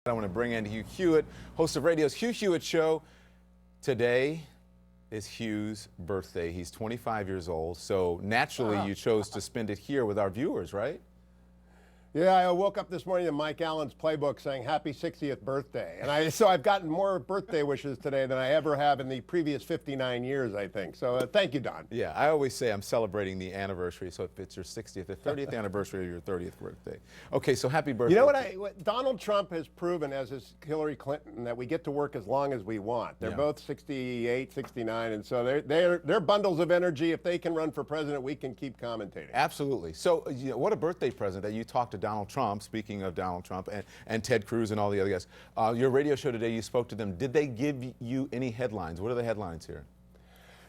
I want to bring in Hugh Hewitt, host of radio's Hugh Hewitt Show. Today is Hugh's birthday. He's 25 years old, so naturally you chose to spend it here with our viewers, right? Yeah, I woke up this morning to Mike Allen's playbook saying happy 60th birthday. And so I've gotten more birthday wishes today than I ever have in the previous 59 years, I think. So thank you, Don. Yeah, I always say I'm celebrating the anniversary, so if it's your 60th, the 30th anniversary of your 30th birthday. Okay, so happy birthday. You know what Donald Trump has proven, as is Hillary Clinton, that we get to work as long as we want. They're both 68, 69, and so they're bundles of energy. If they can run for president, we can keep commentating. Absolutely. So what a birthday present that you talked to Donald Trump, speaking of Donald Trump, and Ted Cruz and all the other guys. Your radio show today, you spoke to them. Did they give you any headlines? What are the headlines here?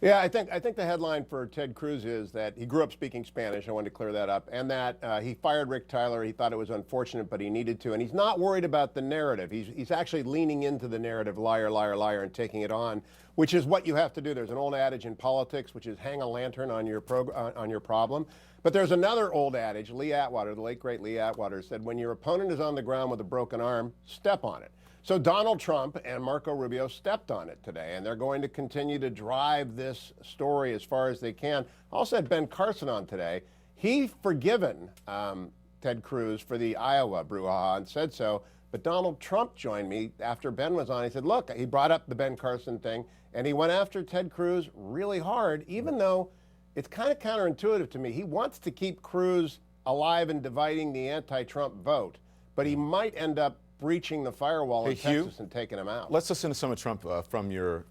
Yeah, I think the headline for Ted Cruz is that he grew up speaking Spanish. I wanted to clear that up. And that he fired Rick Tyler. He thought it was unfortunate, but he needed to. And he's not worried about the narrative. He's actually leaning into the narrative, liar, liar, liar, and taking it on, which is what you have to do. There's an old adage in politics, which is hang a lantern on your problem. But there's another old adage. Lee Atwater, the late great Lee Atwater, said, when your opponent is on the ground with a broken arm, step on it. So Donald Trump and Marco Rubio stepped on it today, and they're going to continue to drive this story as far as they can. Also had Ben Carson on today. He forgiven Ted Cruz for the Iowa brouhaha and said so, but Donald Trump joined me after Ben was on. He said, look, he brought up the Ben Carson thing, and he went after Ted Cruz really hard, even though it's kind of counterintuitive to me. He wants to keep Cruz alive and dividing the anti-Trump vote, but he might end up breaching the firewall in Texas and taking him out. Let's listen to some of Trump from your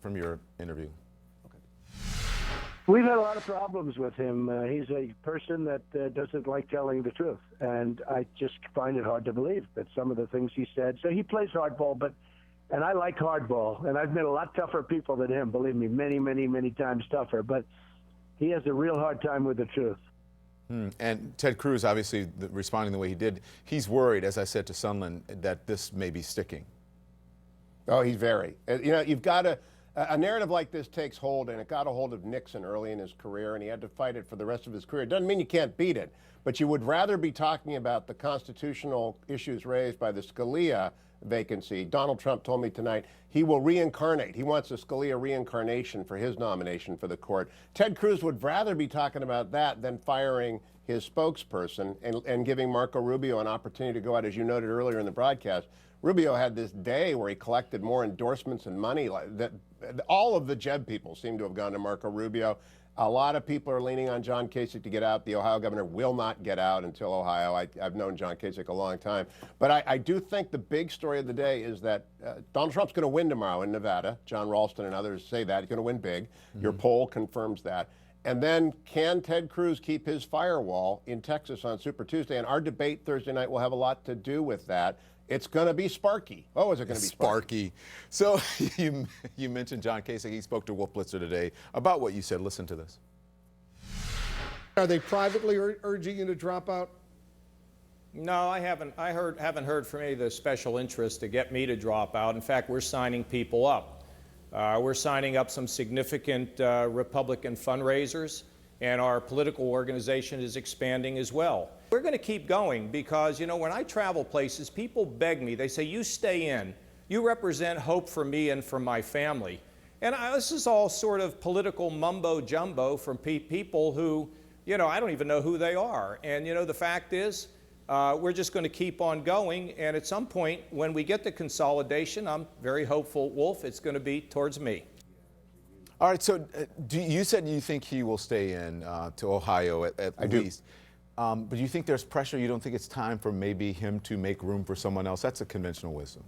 interview. Okay. We've had a lot of problems with him. He's a person that doesn't like telling the truth, and I just find it hard to believe that some of the things he said. So he plays hardball, and I like hardball, and I've met a lot tougher people than him, believe me, many, many, many times tougher, but he has a real hard time with the truth. And Ted Cruz, obviously, responding the way he did, he's worried, as I said to Sunland, that this may be sticking. Oh, he's very. You know, you've got a narrative like this takes hold, and it got a hold of Nixon early in his career, and he had to fight it for the rest of his career. It doesn't mean you can't beat it, but you would rather be talking about the constitutional issues raised by the Scalia vacancy. Donald Trump told me tonight he will reincarnate. He wants a Scalia reincarnation for his nomination for the court. Ted Cruz would rather be talking about that than firing his spokesperson and giving Marco Rubio an opportunity to go out, as you noted earlier in the broadcast. Rubio had this day where he collected more endorsements and money. All of the Jeb people seem to have gone to Marco Rubio. A lot of people are leaning on John Kasich to get out. The Ohio governor will not get out until Ohio. I've known John Kasich a long time. But I do think the big story of the day is that Donald Trump's going to win tomorrow in Nevada. John Ralston and others say that. He's going to win big. Your poll confirms that. And then can Ted Cruz keep his firewall in Texas on Super Tuesday? And our debate Thursday night will have a lot to do with that. It's going to be sparky. Oh, is it going to be sparky? So you mentioned John Kasich. He spoke to Wolf Blitzer today about what you said. Listen to this. Are they privately urging you to drop out? No, I haven't. Haven't heard from any of the special interests to get me to drop out. In fact, we're signing people up. We're signing up some significant Republican fundraisers, and our political organization is expanding as well. We're going to keep going because, you know, when I travel places, people beg me. They say, you stay in. You represent hope for me and for my family. And this is all sort of political mumbo-jumbo from people who, you know, I don't even know who they are. And, you know, the fact is, we're just going to keep on going. And at some point, when we get the consolidation, I'm very hopeful, Wolf, it's going to be towards me. All right, so you said you think he will stay in to Ohio at least. But do you think there's pressure? You don't think it's time for maybe him to make room for someone else? That's a conventional wisdom.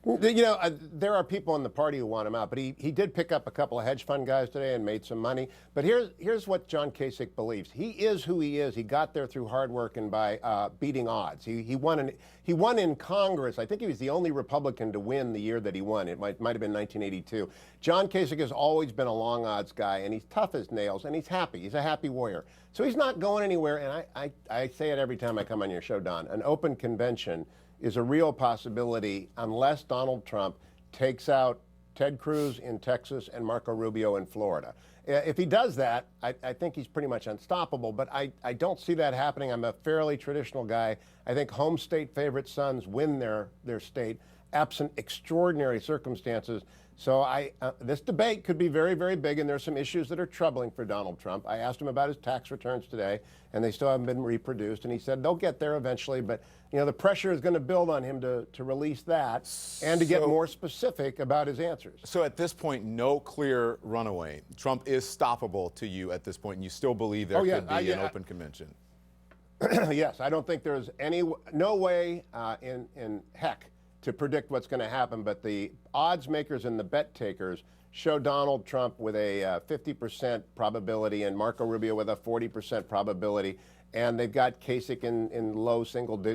You know, there are people in the party who want him out, but he did pick up a couple of hedge fund guys today and made some money. But here's what John Kasich believes. He is who he is. He got there through hard work and by beating odds. He won in Congress. I think he was the only Republican to win the year that he won. It might have been 1982. John Kasich has always been a long odds guy, and he's tough as nails, and he's happy. He's a happy warrior. So he's not going anywhere, and I say it every time I come on your show, Don. An open convention is a real possibility unless Donald Trump takes out Ted Cruz in Texas, and Marco Rubio in Florida. If he does that, I think he's pretty much unstoppable, but I don't see that happening. I'm a fairly traditional guy. I think home state favorite sons win their state, absent extraordinary circumstances. So this debate could be very, very big, and there's some issues that are troubling for Donald Trump. I asked him about his tax returns today, and they still haven't been reproduced, and he said they'll get there eventually, but the pressure is going to build on him to release that and to get more specific about his answers. So at this point, no clear runaway. Trump is stoppable to you at this point, and you still believe there could be an open convention. Yes, I don't think there's no way in heck to predict what's going to happen, but the odds makers and the bet takers show Donald Trump with a 50% probability and Marco Rubio with a 40% probability, and they've got Kasich in low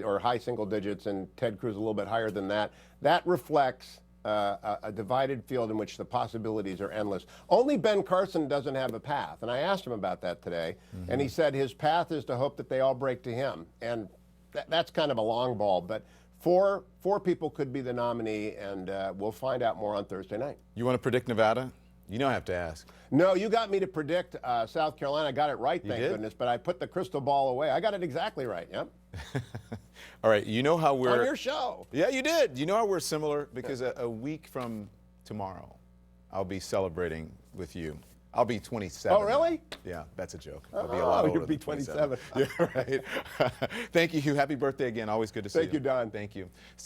or high single digits and Ted Cruz a little bit higher than that. That reflects a divided field in which the possibilities are endless. Only Ben Carson doesn't have a path, and I asked him about that today, and he said his path is to hope that they all break to him, and that's kind of a long ball, but Four people could be the nominee, and we'll find out more on Thursday night. You want to predict Nevada? You don't have to ask. No, you got me to predict South Carolina. I got it right, thank goodness, but I put the crystal ball away. I got it exactly right, yep. All right, you know how we're... On your show. Yeah, you did. You know how we're similar? Because a week from tomorrow, I'll be celebrating with you. I'll be 27. Oh, really? Yeah, that's a joke. I'll be a lot older you'll be than 27. 27. Yeah, right. Thank you, Hugh. Happy birthday again. Always good to see you. Thank you, Don. Thank you.